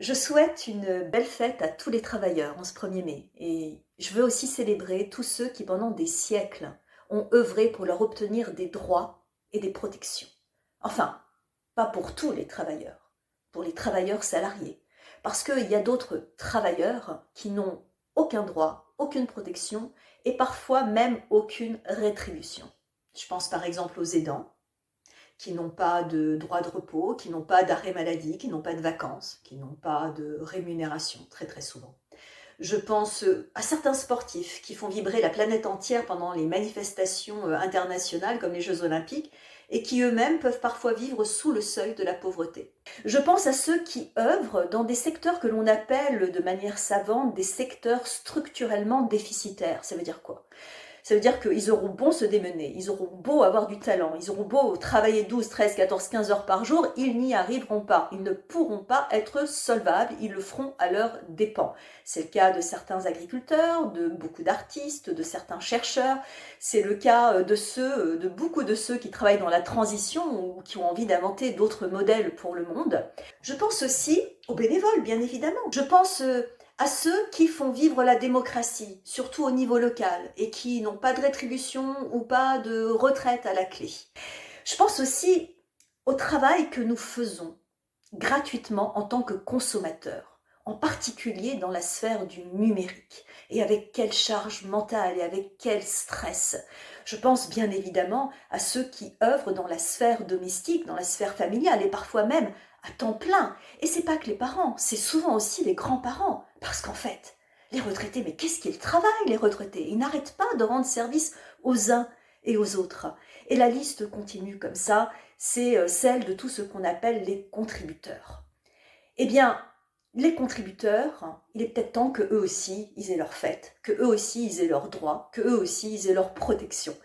Je souhaite une belle fête à tous les travailleurs en ce 1er mai et je veux aussi célébrer tous ceux qui, pendant des siècles, ont œuvré pour leur obtenir des droits et des protections. Enfin, pas pour tous les travailleurs, pour les travailleurs salariés. Parce qu'il y a d'autres travailleurs qui n'ont aucun droit, aucune protection et parfois même aucune rétribution. Je pense par exemple aux aidants, qui n'ont pas de droit de repos, qui n'ont pas d'arrêt maladie, qui n'ont pas de vacances, qui n'ont pas de rémunération, très très souvent. Je pense à certains sportifs qui font vibrer la planète entière pendant les manifestations internationales comme les Jeux Olympiques et qui eux-mêmes peuvent parfois vivre sous le seuil de la pauvreté. Je pense à ceux qui œuvrent dans des secteurs que l'on appelle de manière savante des secteurs structurellement déficitaires. Ça veut dire quoi? Ça veut dire qu'ils auront beau se démener, ils auront beau avoir du talent, ils auront beau travailler 12, 13, 14, 15 heures par jour, ils n'y arriveront pas. Ils ne pourront pas être solvables, ils le feront à leurs dépens. C'est le cas de certains agriculteurs, de beaucoup d'artistes, de certains chercheurs. C'est le cas de beaucoup de ceux qui travaillent dans la transition ou qui ont envie d'inventer d'autres modèles pour le monde. Je pense aussi aux bénévoles, bien évidemment. Je pense à ceux qui font vivre la démocratie, surtout au niveau local, et qui n'ont pas de rétribution ou pas de retraite à la clé. Je pense aussi au travail que nous faisons gratuitement en tant que consommateurs, en particulier dans la sphère du numérique. Et avec quelle charge mentale et avec quel stress. Je pense bien évidemment à ceux qui œuvrent dans la sphère domestique, dans la sphère familiale et parfois même à temps plein. Et c'est pas que les parents, c'est souvent aussi les grands-parents. Parce qu'en fait, les retraités, mais qu'est-ce qu'ils travaillent les retraités? Ils n'arrêtent pas de rendre service aux uns et aux autres. Et la liste continue comme ça, c'est celle de tout ce qu'on appelle les contributeurs. Eh bien, les contributeurs, il est peut-être temps qu'eux aussi, ils aient leur fête, qu'eux aussi, ils aient leurs droits, qu'eux aussi, ils aient leur protection.